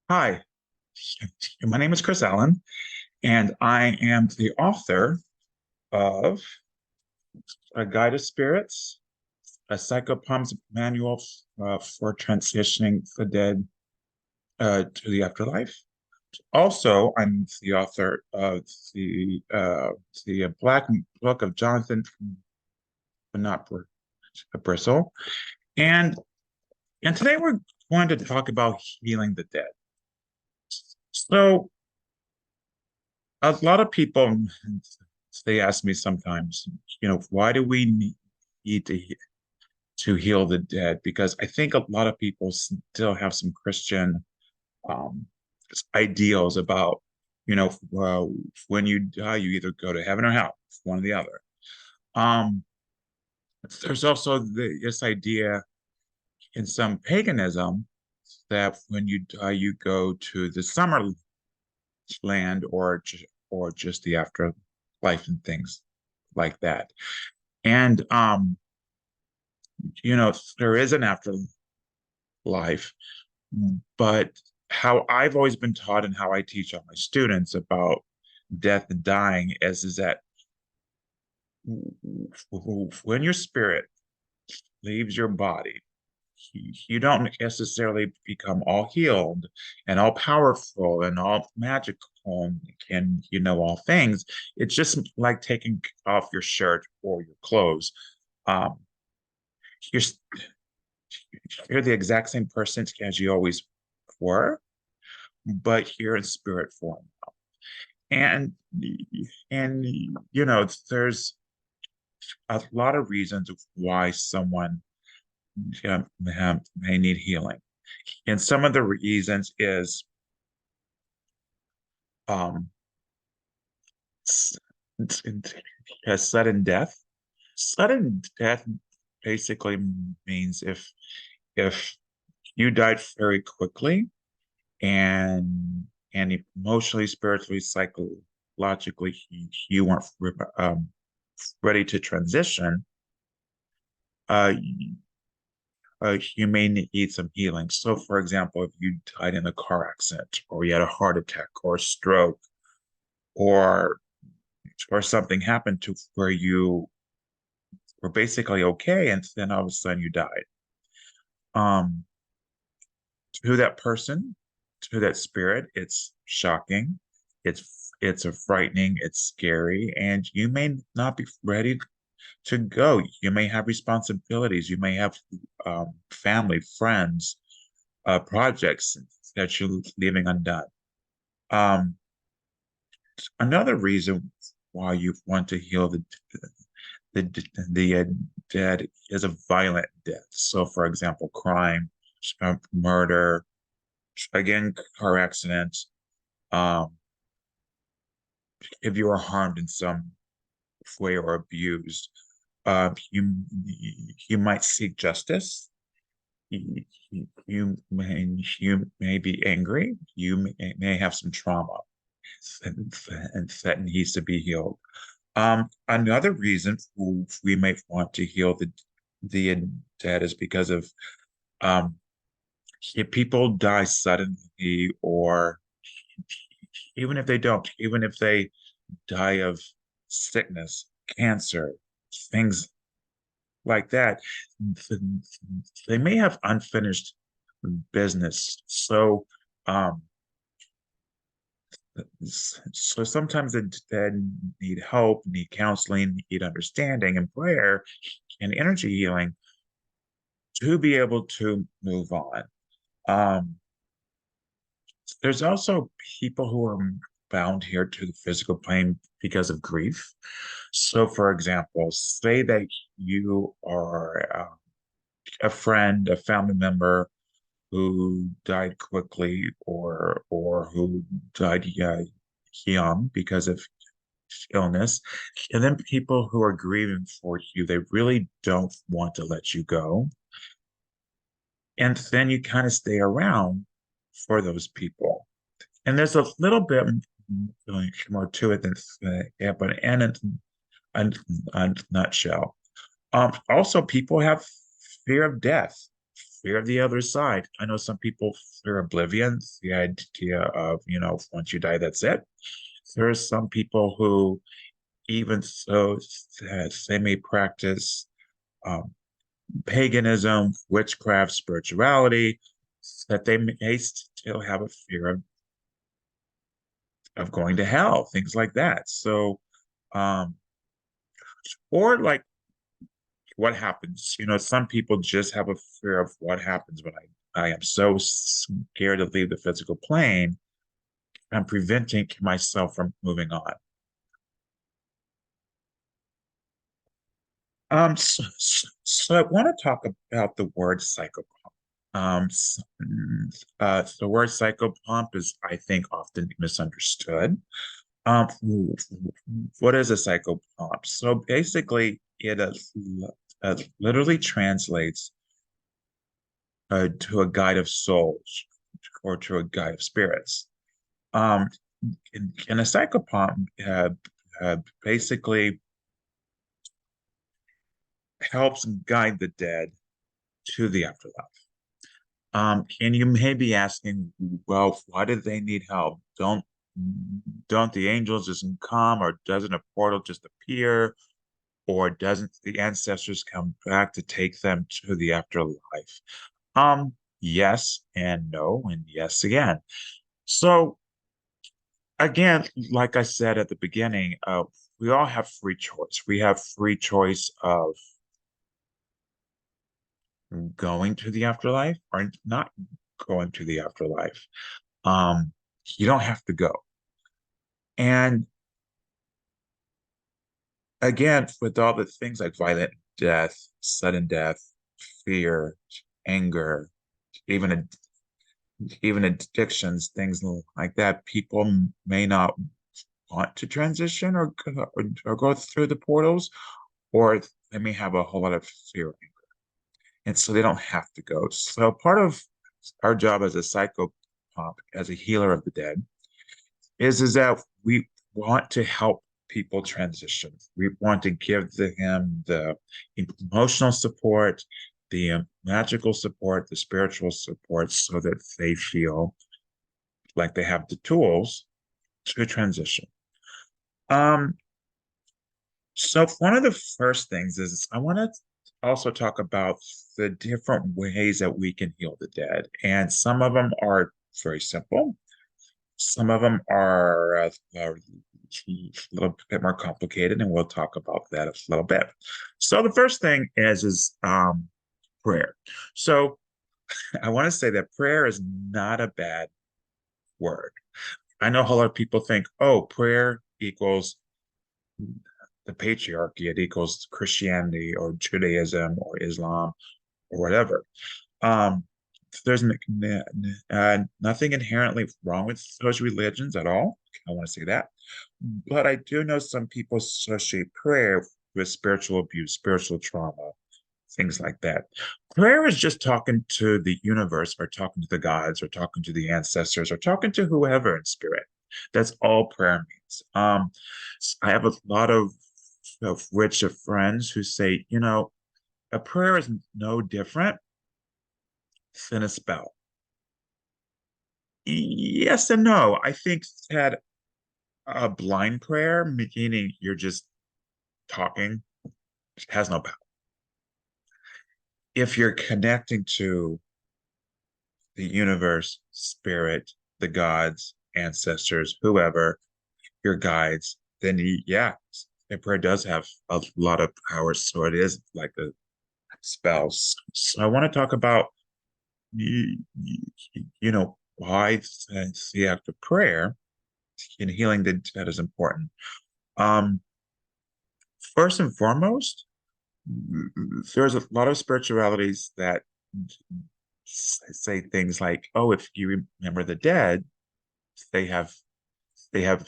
Hi, my name is Chris Allen, and I am the author of A Guide to Spirits, a psychopom's manual for transitioning the dead to the afterlife. Also, I'm the author of the Black Book of Jonathan, but not Bristle, and today we're going to talk about healing the dead. So, a lot of people they ask me sometimes, why do we need to heal the dead? Because I think a lot of people still have some Christian um, ideals about, when you die, you either go to heaven or hell, one or the other. Um, there's also this idea in some paganism that when you die, you go to the summer land or just the afterlife and things like that. And there is an afterlife, but how I've always been taught and how I teach all my students about death and dying is that when your spirit leaves your body, you don't necessarily become all healed and all powerful and all magical and can all things. It's just like taking off your shirt or your clothes. Um, you're you're the exact same person as you always were, but you're in spirit form. And there's a lot of reasons of why someone may need healing. And some of the reasons is um s- sudden death. Sudden death basically means if you died very quickly and emotionally, spiritually, psychologically, you weren't um, ready to transition, uh, you may need some healing. So, for example, if you died in a car accident, or you had a heart attack, or a stroke, or something happened to where you were basically okay, and then all of a sudden you died. Um, to that person, to that spirit, it's shocking. It's a frightening, it's scary, and you may not be ready to go. You may have responsibilities. You may have family, friends, projects that you're leaving undone. Um, Another reason why you want to heal the dead is a violent death. So, for example, crime, murder, again, car accidents. Um, if you are harmed in some way or abused, you might seek justice. You may be angry. You may have some trauma that needs to be healed. Another reason we may want to heal the dead is because of um, if people die suddenly, or even if they don't, even if they die of sickness, cancer, things like that, they may have unfinished business. Um, so sometimes the dead need help, need counseling, need understanding and prayer and energy healing to be able to move on. Um, there's also people who are bound here to the physical plane because of grief. So, for example, say that you are a friend, a family member who died quickly, or who died young because of illness, and then people who are grieving for you, they really don't want to let you go, and then you kind of stay around for those people. And there's a little bit more to it than yeah, but in a nutshell. Also, people have fear of death, fear of the other side. I know some people fear oblivion, the idea of, once you die, that's it. There are some people who, even so, that they may practice um, paganism, witchcraft, spirituality, that they may still have a fear of going to hell, things like that. So, um, or like what happens, some people just have a fear of what happens when I am so scared to leave the physical plane. I'm preventing myself from moving on. So I want to talk about the word psychopomp. The word psychopomp is, I think, often misunderstood. Um, what is a psychopomp? So basically, it literally translates to a guide of souls or to a guide of spirits. Um, and a psychopomp basically helps guide the dead to the afterlife. And you may be asking, well, why do they need help? Don't the angels just come, or doesn't a portal just appear, or doesn't the ancestors come back to take them to the afterlife? Yes and no, and yes again. So again, like I said at the beginning, we all have free choice. We have free choice of going to the afterlife or not going to the afterlife. Um, you don't have to go. And again, with all the things like violent death, sudden death, fear, anger, even even addictions, things like that, people may not want to transition or go through the portals, or they may have a whole lot of fear, and so they don't have to go. So part of our job as a psychopomp, as a healer of the dead, is that we want to help people transition. We want to give them the emotional support, the magical support, the spiritual support, so that they feel like they have the tools to transition. Um, so one of the first things is I want to also talk about the different ways that we can heal the dead. And some of them are very simple. Some of them are a little bit more complicated, and we'll talk about that a little bit. So the first thing is prayer. So I want to say that prayer is not a bad word. I know a lot of people think, oh, prayer equals the patriarchy, it equals Christianity or Judaism or Islam or whatever. Um, there's nothing inherently wrong with those religions at all. I want to say that. But I do know some people associate prayer with spiritual abuse, spiritual trauma, things like that. Prayer is just talking to the universe, or talking to the gods, or talking to the ancestors, or talking to whoever in spirit. That's all prayer means. I have a lot of rich friends who say, a prayer is no different than a spell. Yes and no. I think that a blind prayer, meaning you're just talking, has no power. If you're connecting to the universe, spirit, the gods, ancestors, whoever, your guides, then yeah, a prayer does have a lot of power. So it is like a spell. So I want to talk about, why the act of prayer in healing the dead is important. Um, First and foremost, there's a lot of spiritualities that say things like, "Oh, if you remember the dead, they have they have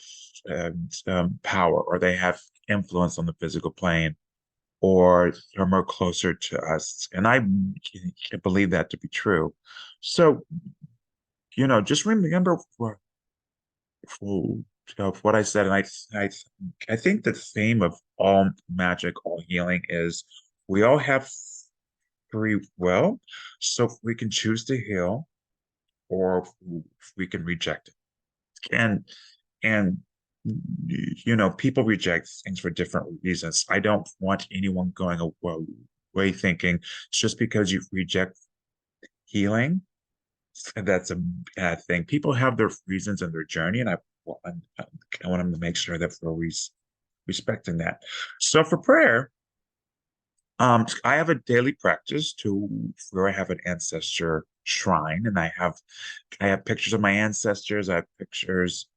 power, or they have influence on the physical plane, or they're more closer to us." And I can believe that to be true. So, just remember of what I said, and I think the theme of all magic, all healing is we all have free will, so we can choose to heal or we can reject it. And people reject things for different reasons. I don't want anyone going away thinking it's just because you reject healing, that's a bad thing. People have their reasons and their journey, and I want them to make sure that we're respecting that. So for prayer, I have a daily practice to where I have an ancestor shrine, and I have pictures of my ancestors. I have pictures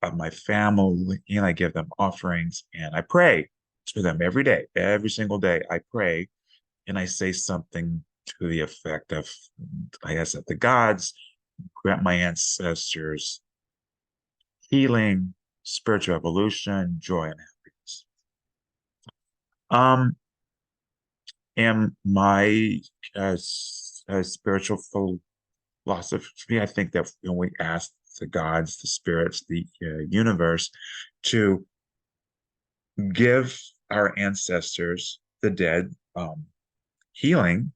of my family, and I give them offerings, and I pray to them every day, every single day. I pray, and I say something to the effect of, I ask that the gods grant my ancestors healing, spiritual evolution, joy, and happiness. Um, and my spiritual philosophy, I think that when we ask the gods, the spirits, the universe to give our ancestors, the dead, healing,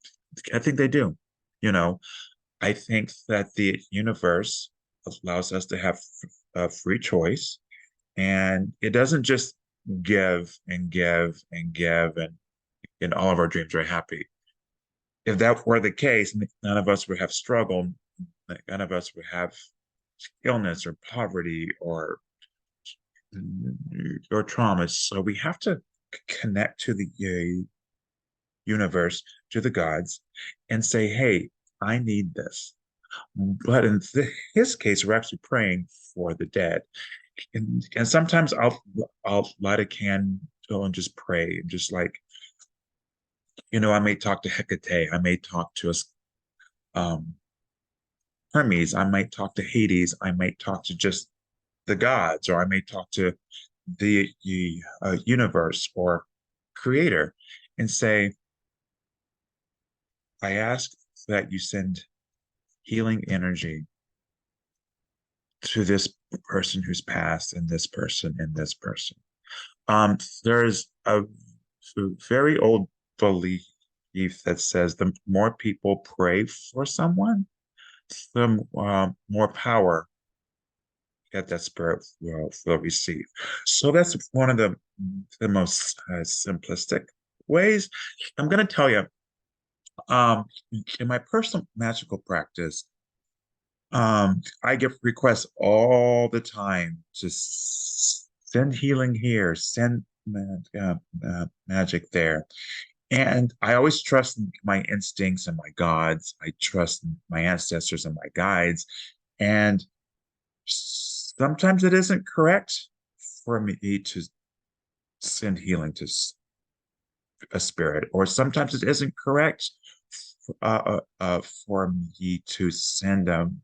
I think they do. You know, I think that the universe allows us to have a free choice, and it doesn't just give and give and give, and all of our dreams are happy. If that were the case, none of us would have struggled. None of us would have illness or poverty or traumas. So we have to connect to the universe, to the gods, and say, "Hey, I need this." But in his case, we're actually praying for the dead, and sometimes I'll light a candle and just pray, just like I may talk to Hecate, I may talk to us um Hermes, I might talk to Hades, I might talk to just the gods, or I may talk to the universe or creator and say, I ask that you send healing energy to this person who's passed, and this person and this person. There's a very old belief that says the more people pray for someone, the more power that spirit will receive. So that's one of the most simplistic ways. I'm going to tell you, um, in my personal magical practice, I get requests all the time to send healing here, send magic there. And I always trust my instincts and my gods. I trust my ancestors and my guides. And sometimes it isn't correct for me to send healing to a spirit, or sometimes it isn't correct for me to send um,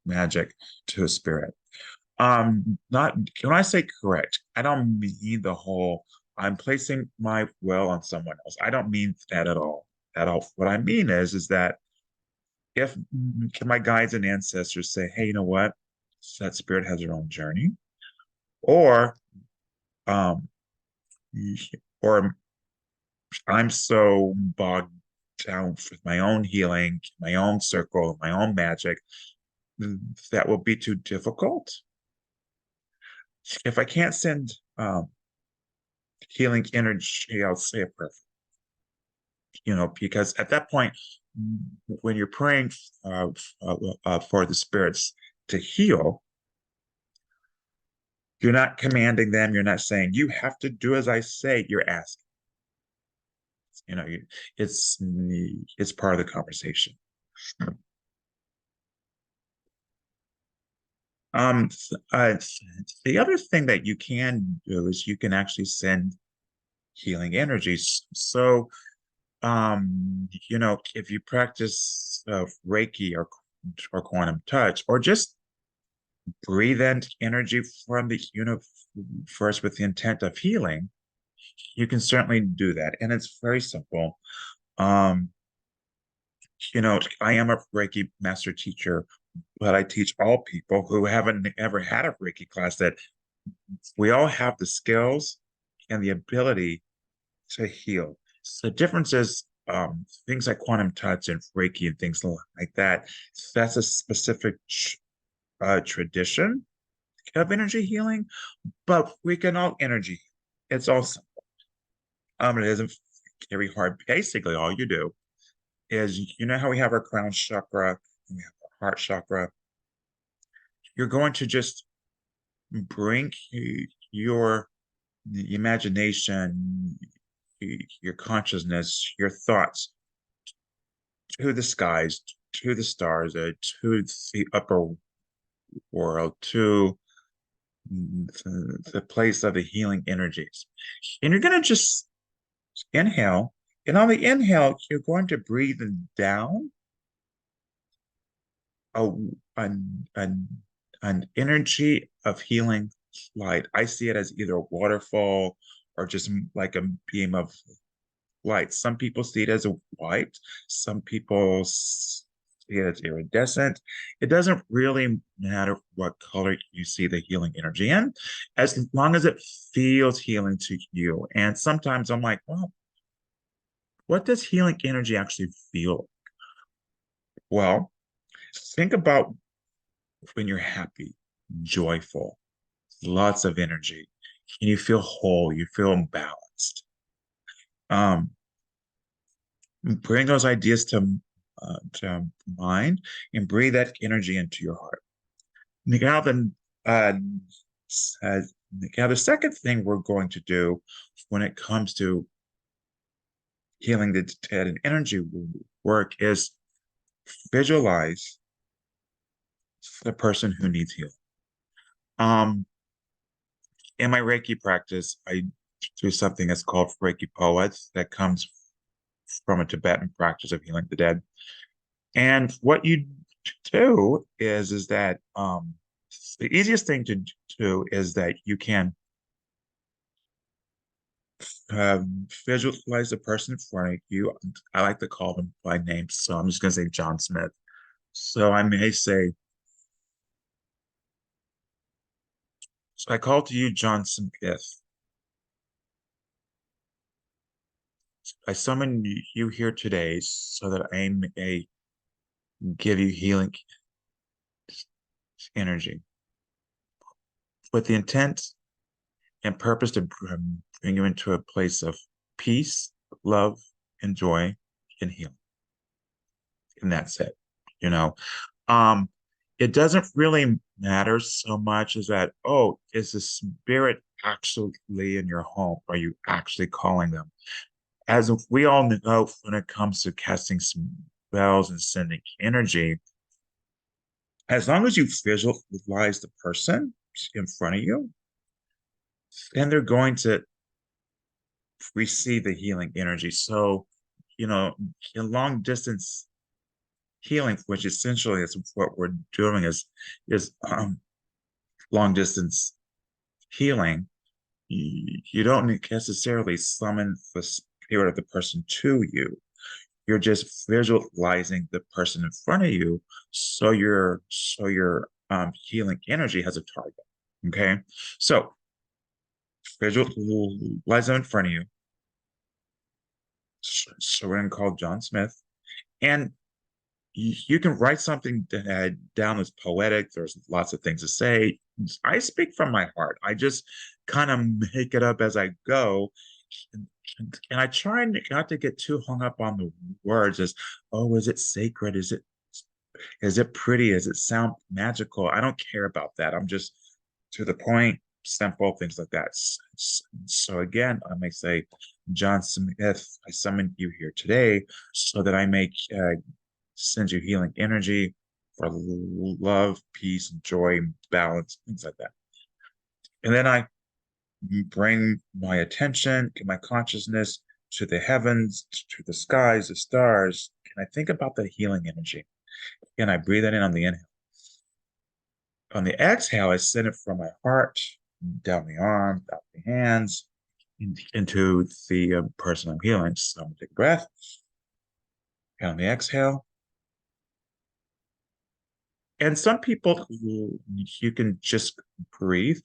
magic to a spirit. Not when I say correct, I don't mean the whole I'm placing my will on someone else. I don't mean that at all. At all. What I mean is that if my guides and ancestors say, hey, you know what? That spirit has their own journey, or um, or I'm so bogged down with my own healing, my own circle, my own magic, that will be too difficult. If I can't send healing energy, I'll say a prayer, because at that point, when you're praying for the spirits to heal, you're not commanding them. You're not saying, you have to do as I say. You're asking. You know, it's part of the conversation. Um, uh, the other thing that you can do is you can actually send healing energies. So, if you practice Reiki or quantum touch, or just breathe in energy from the universe with the intent of healing, you can certainly do that, and it's very simple. Um, I am a Reiki master teacher, but I teach all people who haven't ever had a Reiki class that we all have the skills and the ability to heal. the difference is things like quantum touch and Reiki and things like that. That's a specific tradition of energy healing, but we can all energy. It's also it isn't very hard. Basically, all you do is how we have our crown chakra and we have our heart chakra. You're going to just bring your imagination, your consciousness, your thoughts to the skies, to the stars, to the upper world, to the place of the healing energies. And you're going to just inhale. And on the inhale, you're going to breathe down a, an, an energy of healing light. I see it as either a waterfall or just like a beam of light. Some people see it as a white, some people see it as iridescent. It doesn't really matter what color you see the healing energy in, as long as it feels healing to you. And sometimes I'm like, well, what does healing energy actually feel? Well, think about when you're happy, joyful, lots of energy, and you feel whole, you feel balanced. Um, Bring those ideas to mind and breathe that energy into your heart. Now, uh, uh, now the second thing we're going to do when it comes to healing the dead and energy work is visualize the person who needs healing. In my Reiki practice, I do something that's called Reiki Poets that comes from a Tibetan practice of healing the dead. And what you do is that the easiest thing to do is that you can visualize the person in front of you. I like to call them by name, so I'm just going to say John Smith. So I may say, so I call to you, John Smith. I summon you here today so that I may give you healing energy with the intent and purpose to bring you into a place of peace, love, and joy and healing. And that's it. You know, um, it doesn't really matter so much as that, oh, is the spirit actually in your home? Are you actually calling them? As we all know, when it comes to casting spells and sending energy, as long as you visualize the person in front of you, then they're going to receive the healing energy. So, in long distance healing, which essentially is what we're doing is long distance healing. You don't necessarily summon the spirit of the person to you. You're just visualizing the person in front of you, so your healing energy has a target. Okay, so visualize them in front of you. So we're gonna call John Smith, and you can write something down as poetic. There's lots of things to say. I speak from my heart. I just kind of make it up as I go. And, and I try not to get too hung up on the words as, oh, is it sacred? Is it pretty? Does it sound magical? I don't care about that. I'm just to the point, simple things like that. So again, I may say, John Smith, I summoned you here today so that I may send you healing energy for love, peace, joy, balance, things like that. And then I bring my attention, my consciousness to the heavens, to the skies, the stars, and I think about the healing energy. And I breathe it in on the inhale. On the exhale, I send it from my heart, down the arm, down the hands, into the person I'm healing. So I'm going to take a breath. And on the exhale, and some people, you can just breathe,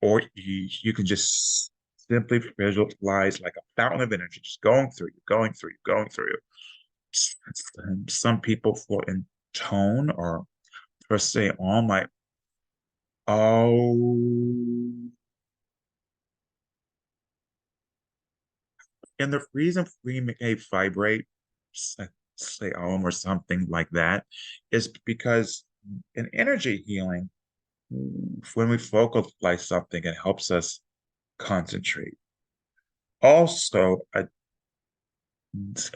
or you can just simply visualize like a fountain of energy just going through you, going through you, going through you. Some people will intone or per se on like, oh, and the reason we may vibrate, say or something like that, is because in energy healing, when we focalize something, it helps us concentrate. Also, I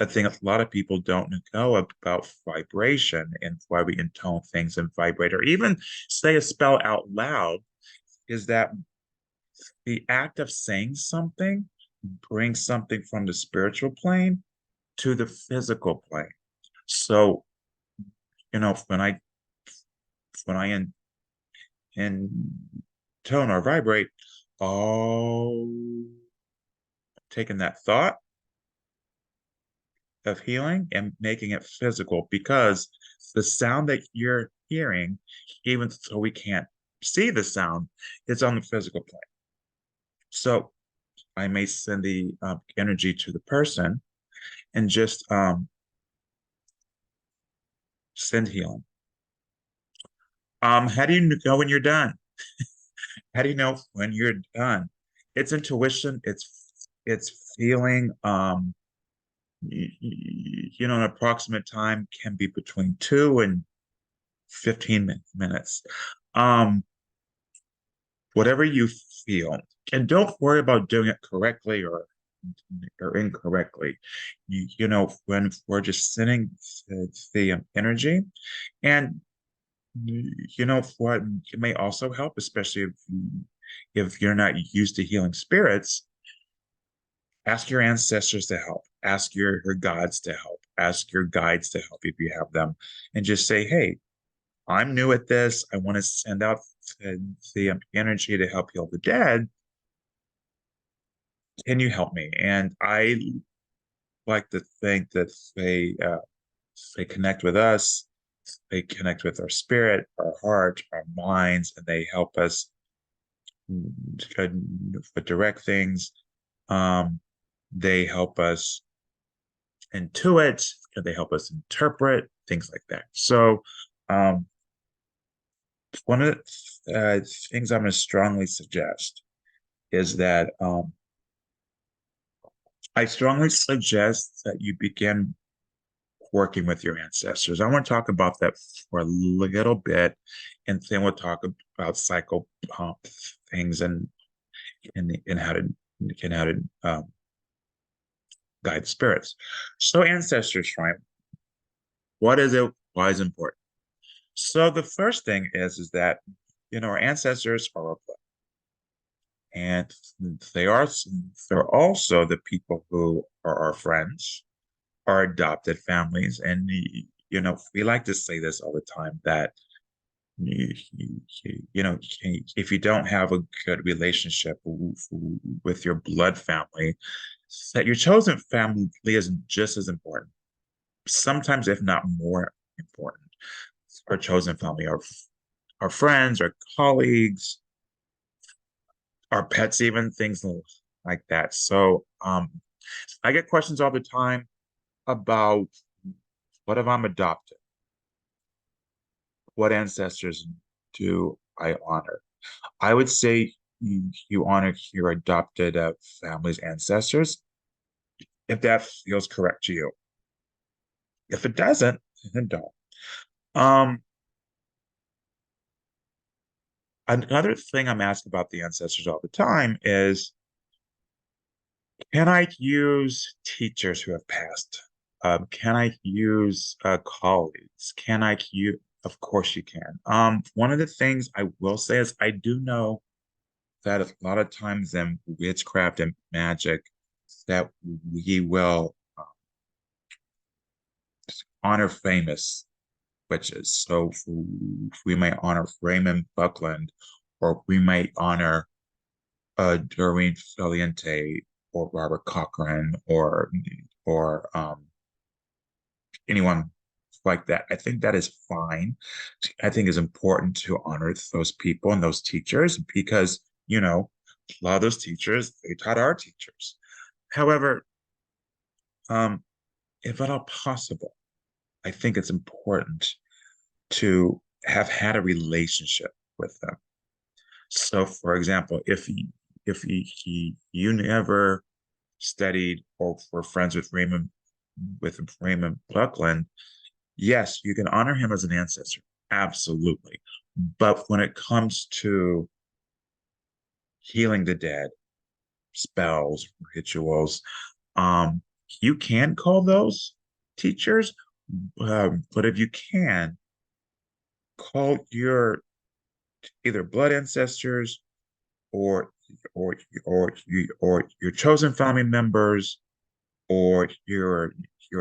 think a lot of people don't know about vibration and why we intone things and vibrate, or even say a spell out loud, is that the act of saying something brings something from the spiritual plane to the physical plane. So, when I in tone or vibrate, oh, taking that thought of healing and making it physical, because the sound that you're hearing, even though we can't see the sound, it's on the physical plane. So I may send the energy to the person and just send healing. How do you know when you're done? How do you know when you're done? It's intuition. It's feeling. An approximate time can be between 2 and 15 minutes. Um, whatever you feel, and don't worry about doing it correctly or incorrectly. When we're just sending the energy, and what it may also help, especially if you're not used to healing spirits, ask your ancestors to help, ask your gods to help, ask your guides to help if you have them, and just say, hey, I'm new at this. I want to send out the energy to help heal the dead. Can you help me? And I like to think that they connect with us, they connect with our spirit, our heart, our minds, and they help us direct things. They help us intuit, they help us interpret things like that. So, um, one of the things I'm going to strongly suggest is that I strongly suggest that you begin working with your ancestors. I want to talk about that for a little bit, and then we'll talk about cycle pump things and how to guide spirits. So ancestor shrine, what is it? Why is it important? So the first thing is that our ancestors are our blood, and they are they're also the people who are our friends, our adopted families, and we like to say this all the time that you, if you don't have a good relationship with your blood family, that your chosen family is just as important, sometimes if not more important. Our chosen family, our friends, our colleagues, our pets, even things like that. So I get questions all the time about, what if I'm adopted? What ancestors do I honor? I would say you honor your adopted family's ancestors if that feels correct to you. If it doesn't, then don't. Um, Another thing I'm asked about the ancestors all the time is, can I use teachers who have passed? Can I use colleagues? Can I use? Of course you can. One of the things I will say is I do know that a lot of times in witchcraft and magic, that we will honor famous witches. So we might honor Raymond Buckland, or we might honor Doreen Feliente, or Robert Cochran, or anyone like that. I think that is fine. I think it's important to honor those people and those teachers, because lot of those teachers, they taught our teachers. However, um, if at all possible, I think it's important to have had a relationship with them. So, for example, if you never studied or were friends with Raymond Buckland, yes, you can honor him as an ancestor, absolutely. But when it comes to healing the dead, spells, rituals, um, you can call those teachers, but if you can, call your either blood ancestors or or or your chosen family members or your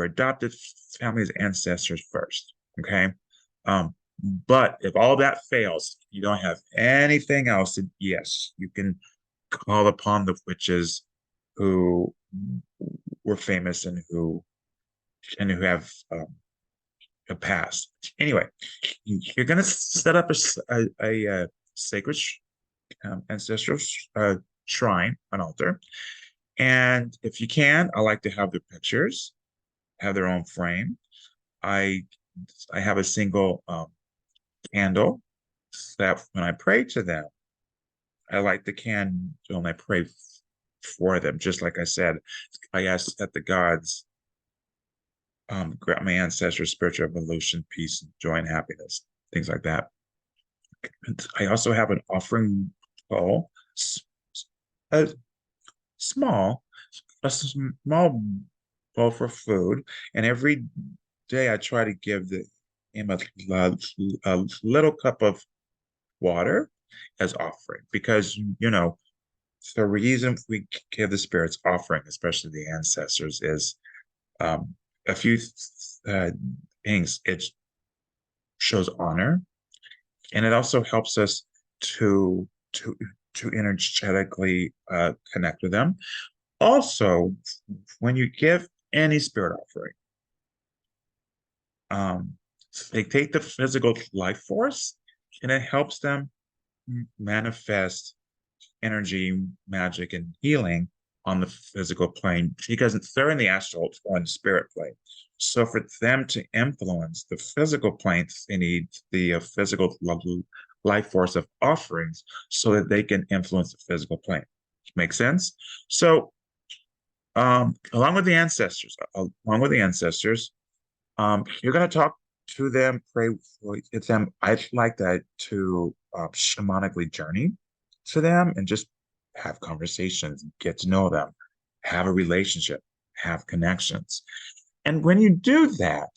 adopted family's ancestors first. Okay. Um, but if all that fails, you don't have anything else, then yes, you can call upon the witches who were famous and who have passed. Anyway, you're gonna set up a sacred ancestral shrine, an altar, and if you can, I like to have their pictures, have their own frame. I I have a single candle that when I pray to them, I light the candle and I pray for them. Just like I said, I ask that the gods grant my ancestors spiritual evolution, peace, joy, and happiness, things like that. And I also have an offering bowl, a small, a small bowl for food, and every day I try to give him a little cup of water as offering because the reason we give the spirits offering, especially the ancestors, is um, a few uh, things. It shows honor, and it also helps us to to to energetically connect with them. Also, when you give any spirit offering, um, they take the physical life force, and it helps them manifest energy, magic, and healing on the physical plane because they're in the astral or in the spirit plane. So for them to influence the physical plane, they need the physical life force of offerings so that they can influence the physical plane. Make sense? So along with the ancestors, you're going to talk to them, pray with them. I'd like that to shamanically journey to them and just have conversations, get to know them, have a relationship, have connections. And when you do that,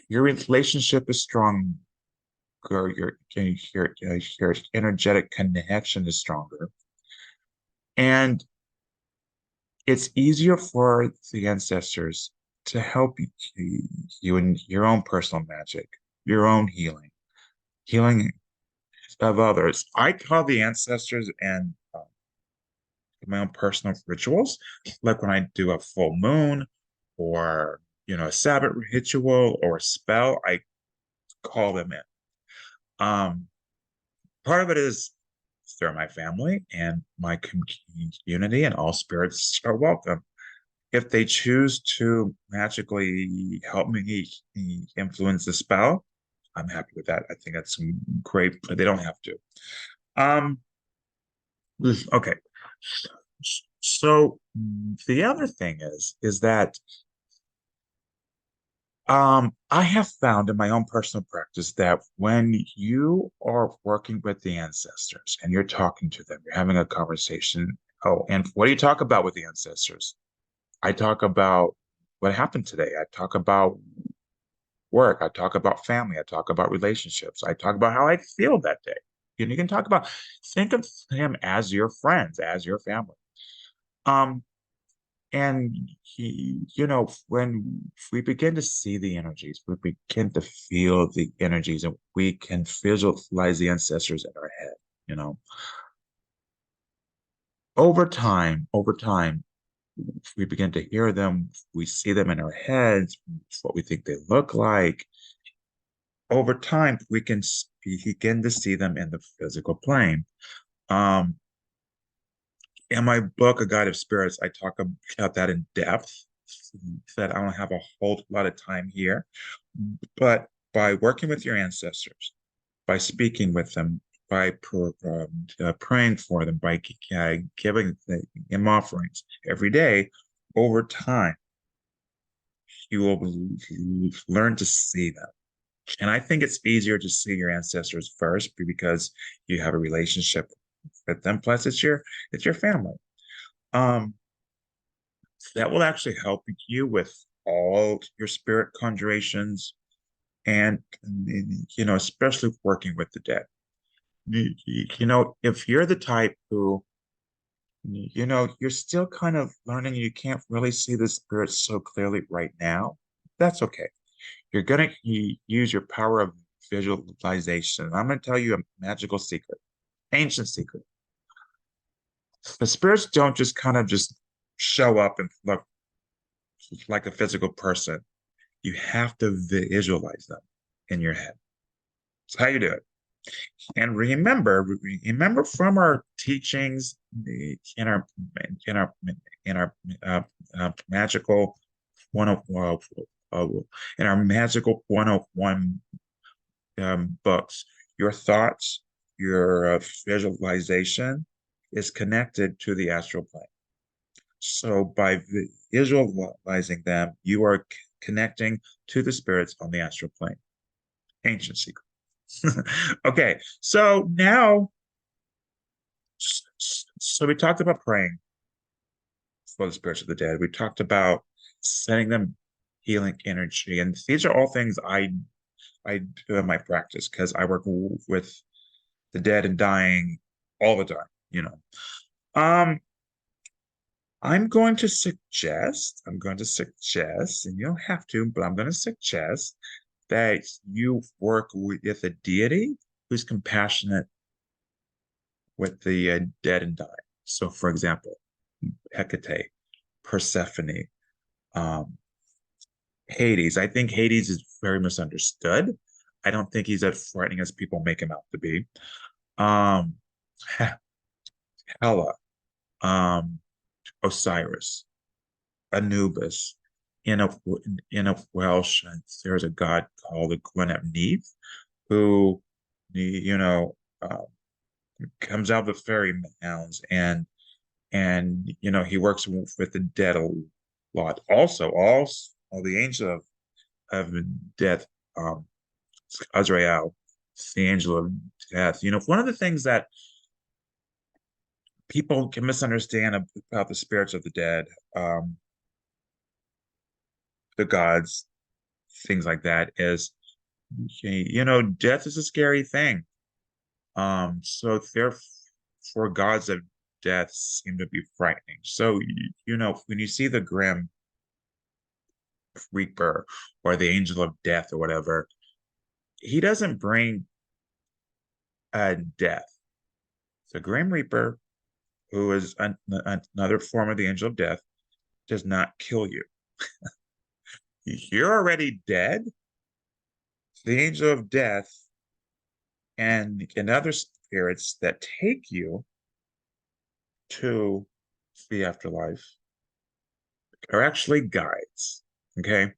your relationship is stronger, your energetic connection is stronger. And it's easier for the ancestors to help you in your own personal magic, your own healing of others. I call the ancestors and my own personal rituals, like when I do a full moon or a Sabbath ritual or a spell, I call them in. Um, Part of it is they're my family and my community, and all spirits are welcome. If they choose to magically help me influence the spell, I'm happy with that. I think that's great, but they don't have to. Um, okay. So the other thing is that I have found in my own personal practice that when you are working with the ancestors and you're talking to them, you're having a conversation. Oh, and what do you talk about with the ancestors? I talk about what happened today. I talk about work. I talk about family. I talk about relationships. I talk about how I feel that day. You can talk about, think of him as your friends, as your family. Um, and when we begin to see the energies, we begin to feel the energies, and we can visualize the ancestors in our head, you know. Over time, we begin to hear them, we see them in our heads, what we think they look like. Over time, we can begin to see them in the physical plane. Um, In my book, A Guide of Spirits, I talk about that in depth. That I don't have a whole lot of time here. But by working with your ancestors, by speaking with them, by praying for them, by giving them offerings every day, over time, you will learn to see them. And I think it's easier to see your ancestors first because you have a relationship with them. Plus, it's your family. Um, that will actually help you with all your spirit conjurations and especially working with the dead. If you're the type who you're still kind of learning, you can't really see the spirits so clearly right now, that's okay. You're going to use your power of visualization. I'm going to tell you a magical secret, ancient secret. The spirits don't just kind of just show up and look like a physical person. You have to visualize them in your head. That's how you do it. And remember from our teachings in our in our in our magical 101 in our magical 101 books, your thoughts, your visualization is connected to the astral plane. So by visualizing them, you are connecting to the spirits on the astral plane. Ancient secret. Okay, so now, so we talked about praying for the spirits of the dead. We talked about sending them healing energy, and these are all things I do in my practice because I work with the dead and dying all the time. Um, I'm going to suggest, and you don't have to, but I'm going to suggest that you work with a deity who's compassionate with the dead and dying. So, for example, Hecate, Persephone, um, Hades. I think Hades is very misunderstood. I don't think he's as frightening as people make him out to be. Um, Hela, um, Osiris, Anubis. In a Welsh, there's a god called the Gwyneb Neith, who, you know, comes out of the fairy mounds and he works with the dead a lot. Also, the angel of death, um, Azrael, the angel of death. One of the things that people can misunderstand about the spirits of the dead, the gods, things like that, is death is a scary thing. So therefore, gods of death seem to be frightening. So when you see the Grim Reaper or the Angel of Death or whatever, he doesn't bring a death. The Grim Reaper, who is another form of the Angel of Death, does not kill you. You're already dead. The Angel of Death and other spirits that take you to the afterlife are actually guides. Okay.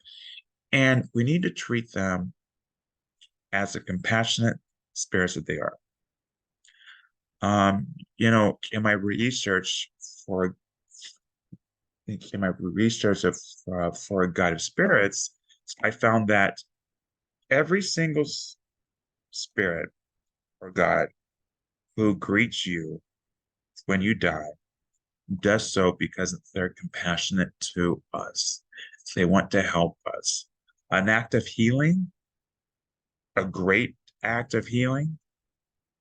And we need to treat them as the compassionate spirits that they are. In my research for for a guide of spirits, I found that every single spirit or god who greets you when you die does so because they're compassionate to us. They want to help us. An act of healing, a great act of healing,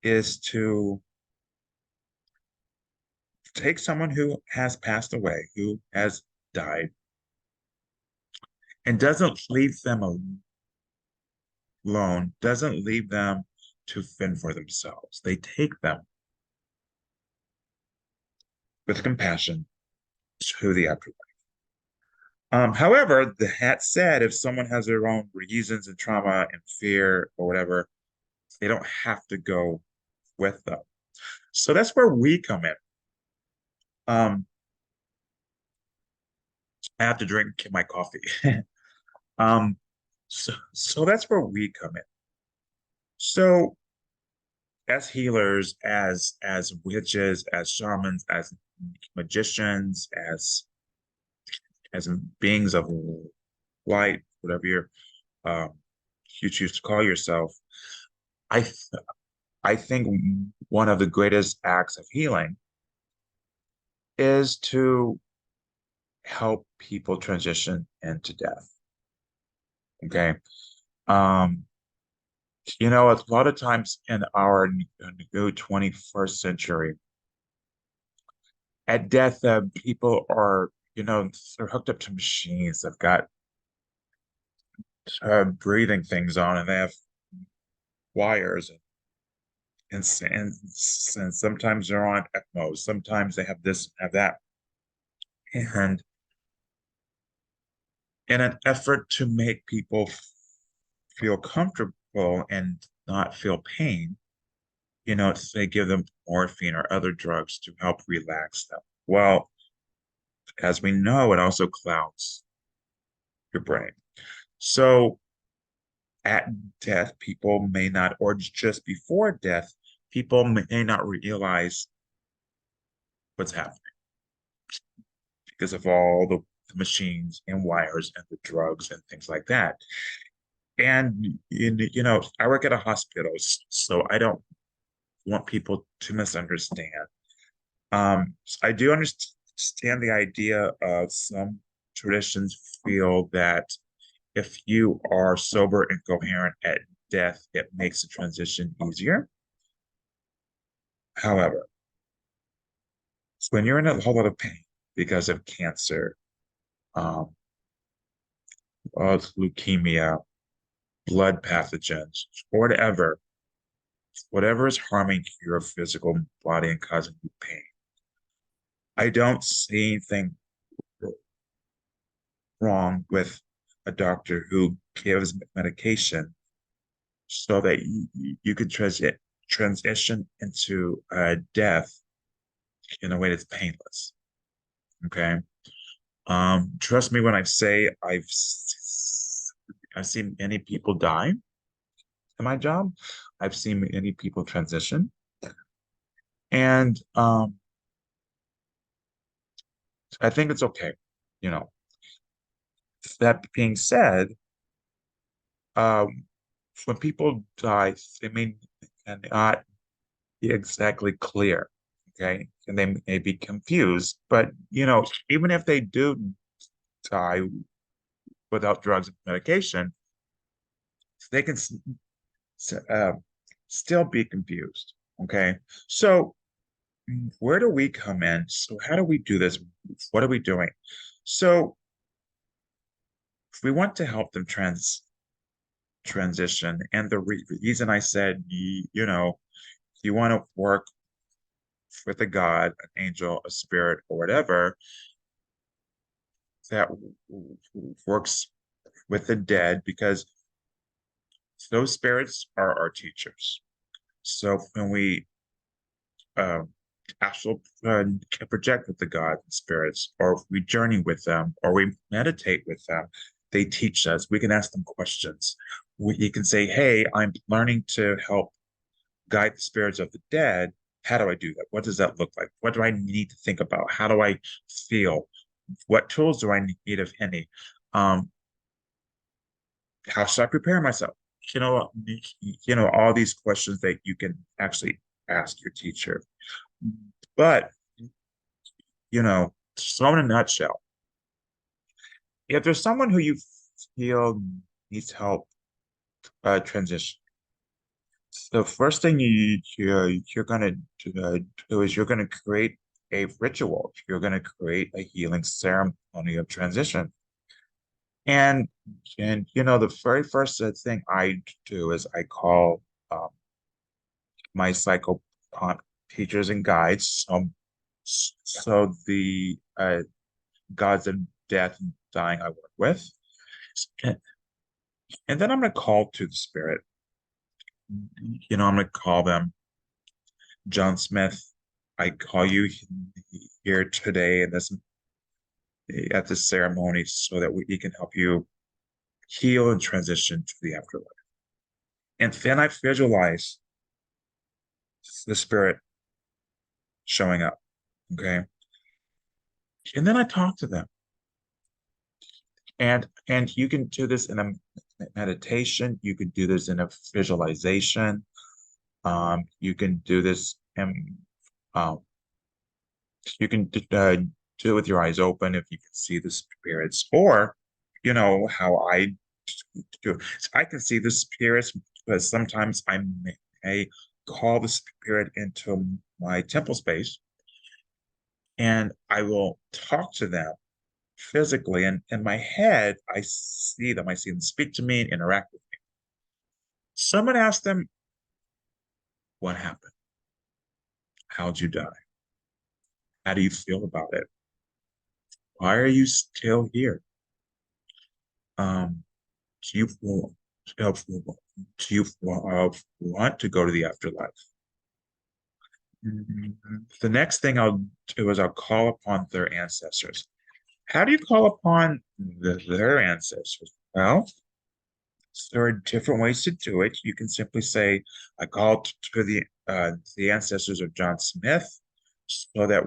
is to take someone who has passed away, who has died, and doesn't leave them alone, doesn't leave them to fend for themselves. They take them with compassion to the afterlife. However, that said, if someone has their own reasons and trauma and fear or whatever, they don't have to go with them. So that's where we come in. Um, I have to drink my coffee. Um, so that's where we come in. So as healers, as witches, as shamans, as magicians, as beings of light, whatever um, you choose to call yourself, I th I think one of the greatest acts of healing is to help people transition into death. Okay. Um, a lot of times in our new 21st century, at death, people are, they're hooked up to machines. They've got breathing things on, and they have wires, and sometimes they're on ECMO. Sometimes they have this, have that. And in an effort to make people feel comfortable and not feel pain, they give them morphine or other drugs to help relax them. Well, as we know, it also clouds your brain. So at death, people may not, or just before death, people may not realize what's happening because of all the machines and wires and the drugs and things like that. And I work at a hospital, so I don't want people to misunderstand. I do understand the idea of some traditions feel that if you are sober and coherent at death, it makes the transition easier. However, when you're in a whole lot of pain because of cancer, um, leukemia, blood pathogens, or whatever is harming your physical body and causing you pain, I don't see anything wrong with a doctor who gives medication so that you could transition into death in a way that's painless. Okay. Trust me when I say I've seen many people die in my job. I've seen many people transition. And I think it's okay. You know, that being said, um, when people die, they may not be exactly clear. Okay. And they may be confused. But, even if they do die without drugs and medication, they can uh, still be confused. Okay. So, where do we come in? So, how do we do this? What are we doing? So, if we want to help them transition, and the reason I said, you want to work with a god, an angel, a spirit, or whatever that works with the dead, because those spirits are our teachers. So when we uh, astral project with the gods and spirits, or we journey with them, or we meditate with them, they teach us. We can ask them questions. You can say, "Hey, I'm learning to help guide the spirits of the dead. How do I do that? What does that look like? What do I need to think about? How do I feel? What tools do I need, if any? Um, how should I prepare myself? All these questions that you can actually ask your teacher. But, so in a nutshell, if there's someone who you feel needs help transition, the first thing you're gonna do is you're gonna create a ritual. You're gonna create a healing ceremony of transition. And the very first thing I do is I call um, my psycho teachers and guides. So the gods of death and dying I work with. And, and then I'm going to call to the spirit. I'm going to call them John Smith. I call you here today in this at this ceremony so that we can help you heal and transition to the afterlife. And then I visualize the spirit showing up. Okay. And then I talk to them. And you can do this in a meditation, you can do this in a visualization, you can do this in um, you can do it with your eyes open if you can see the spirits, or how I do. So I can see the spirits because sometimes I may call the spirit into my temple space, and I will talk to them physically. And in my head, I see them. I see them speak to me and interact with me. Someone asked them, "What happened? How'd you die? How do you feel about it? Why are you still here? Um, do you uh, do you want to go to the afterlife?" The next thing I'll do is I'll call upon their ancestors. How do you call upon their ancestors? Well, there are different ways to do it. You can simply say, "I call to the ancestors of John Smith, so that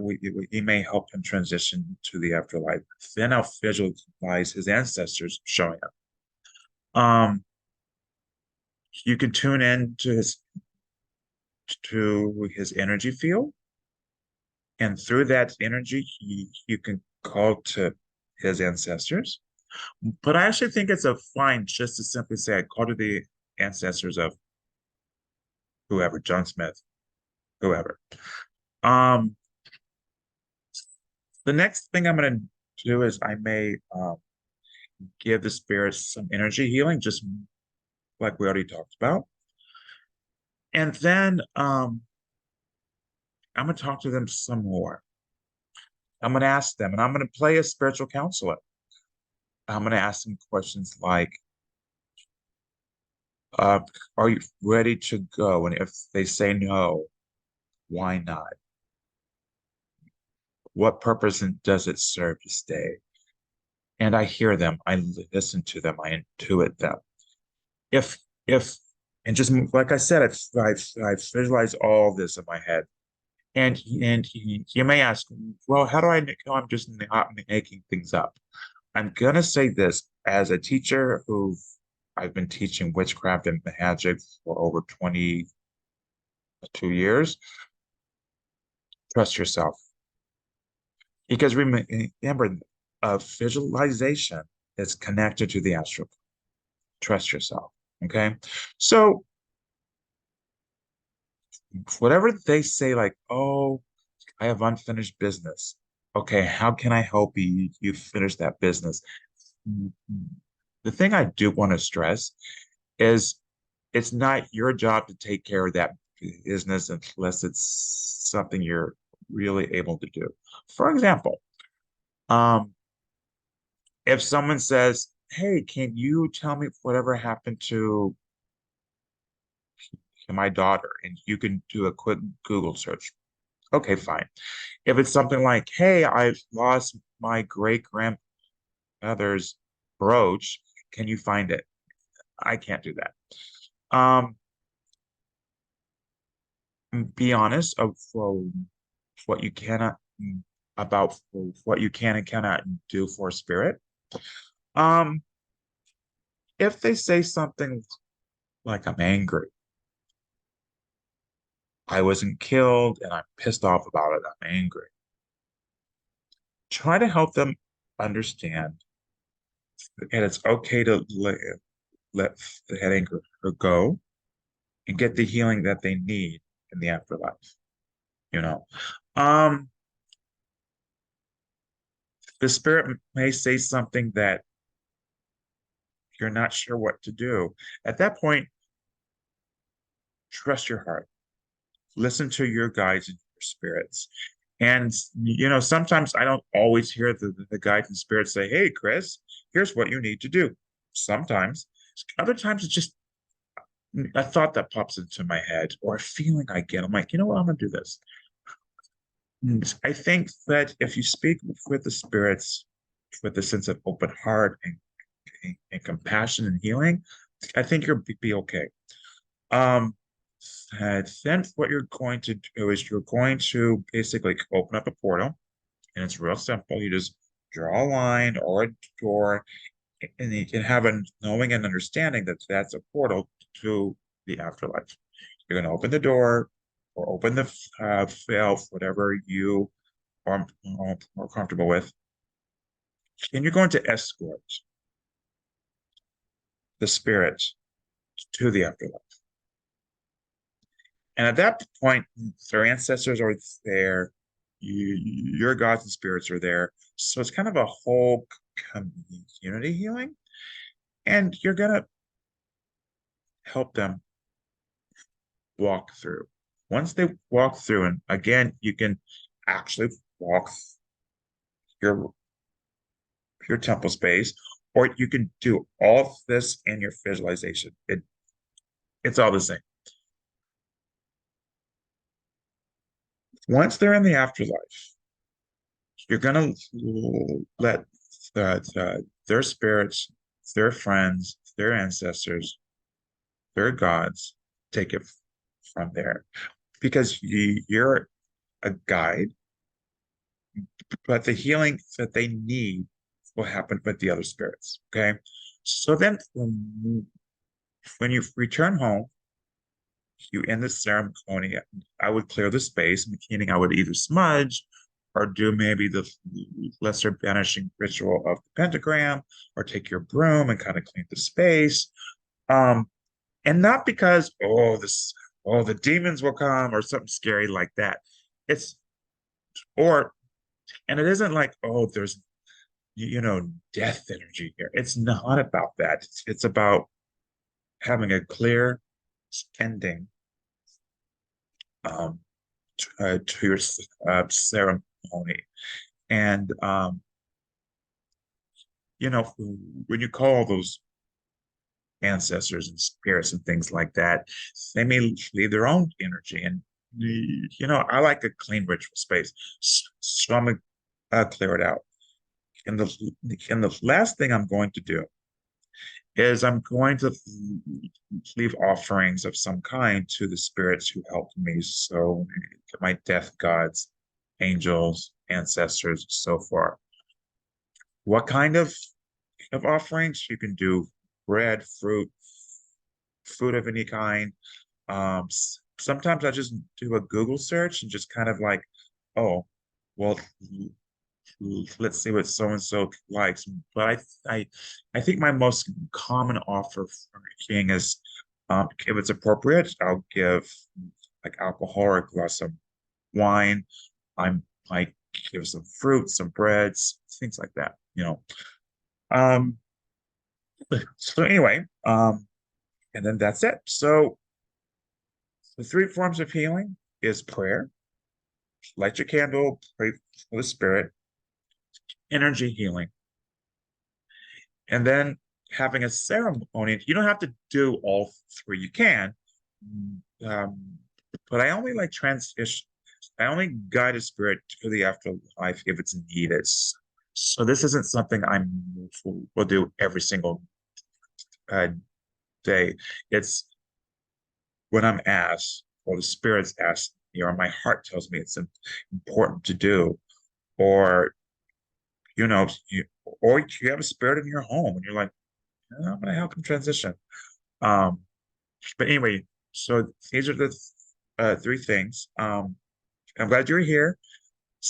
he may help him transition to the afterlife." Then I'll visualize his ancestors showing up. You can tune in to his energy field, and through that energy, you can call to his ancestors. But I actually think it's a fine just to simply say, "I call to the ancestors of whoever, John Smith, whoever." Um, the next thing I'm going to do is I may give the spirits some energy healing, just like we already talked about. And then I'm going to talk to them some more. I'm going to ask them, and I'm going to play a spiritual counselor. I'm going to ask them questions like, uh, are you ready to go? And if they say no, why not? What purpose does it serve to stay? And I hear them, I listen to them, I intuit them. If if and just like I said, I visualize all this in my head. And you may ask, well, how do I know I'm just not making things up? I'm gonna say this as a teacher who I've been teaching witchcraft and magic for over 22 years. Trust yourself. Because remember, visualization is connected to the astral. Trust yourself. Okay. So whatever they say, like, "Oh, I have unfinished business." Okay, how can I help you finish that business? The thing I do want to stress is it's not your job to take care of that business unless it's something you're really able to do. For example, um, if someone says, "Hey, can you tell me whatever happened to my daughter?" And you can do a quick Google search. Okay, fine. If it's something like, "Hey, I've lost my great grandmother's brooch. Can you find it?" I can't do that. Um, be honest of what you cannot about what you can and cannot do for spirit. Um, if they say something like, "I'm angry, I wasn't killed, and I'm pissed off about it, I'm angry," try to help them understand, and it's okay to let the head anger go and get the healing that they need in the afterlife. You know, um, the spirit may say something that you're not sure what to do. At that point, trust your heart, listen to your guides and your spirits. And sometimes I don't always hear the guides and spirits say, "Hey, Chris, here's what you need to do." Sometimes, other times it's just a thought that pops into my head or a feeling I get. I'm like, "You know what? I'm gonna do this." I think that if you speak with the spirits with a sense of open heart and compassion and healing, I think you'll be okay. Um, then what you're going to do is you're going to basically open up a portal, and it's real simple. You just draw a line or a door, and you can have a knowing and understanding that that's a portal to the afterlife. You're going to open the door or open the valve, whatever you are more comfortable with, and you're going to escort the spirit to the afterlife. And at that point, their ancestors are there, your gods and spirits are there. So it's kind of a whole community healing, and you're gonna help them walk through. Once they walk through, and again, you can actually walk your your temple space, or you can do all of this in your visualization. It's all the same. Once they're in the afterlife, you're gonna let their spirits, their friends, their ancestors, their gods take it from there, because you're a guide, but the healing that they need will happen with the other spirits. Okay, so then when you return home, you end the ceremony. I would clear the space, meaning I would either smudge or do maybe the lesser banishing ritual of the pentagram, or take your broom and kind of clean the space. Um, and not because, the demons will come or something scary like that. It's or and it isn't like, there's death energy here. It's not about that. It's about having a clear ending um, to your ceremony. And when you call those ancestors and spirits and things like that, they may leave their own energy. And I like a clean ritual space, so I'm gonna clear it out. And the last thing I'm going to do is I'm going to leave offerings of some kind to the spirits who helped me. So my death gods, angels, ancestors, so far. What kind of offerings? You can do bread, fruit, food of any kind. Sometimes I just do a Google search and just kind of like, oh, well, let's see what so and so likes. But I think my most common offer for king is, if it's appropriate, I'll give like alcohol or a glass of wine. I might give some fruit, some breads, things like that. Um, so anyway, and then that's it. So the three forms of healing is prayer, light your candle, pray for the spirit, energy healing, and then having a ceremony. You don't have to do all three. You can, um, but I only like transition. I only guide a spirit to the afterlife if it's needed. So this isn't something will do every single uh, day. It's when I'm asked, or the spirits ask me, or my heart tells me it's important to do, or or you have a spirit in your home and you're like, I'm gonna help him transition. Um, but anyway, so these are the three things. I'm glad you're here.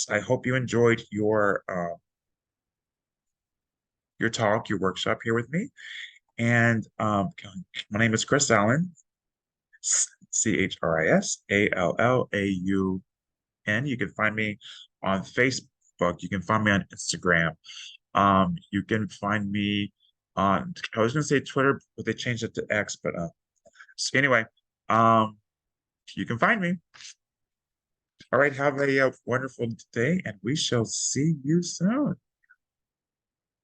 I hope you enjoyed your talk, your workshop here with me. And my name is Chris Allen, ChrisAllaun. You can find me on Facebook. You can find me on Instagram. You can find me on, I was going to say Twitter, but they changed it to X. But so anyway, um, you can find me. All right, have a wonderful day, and we shall see you soon.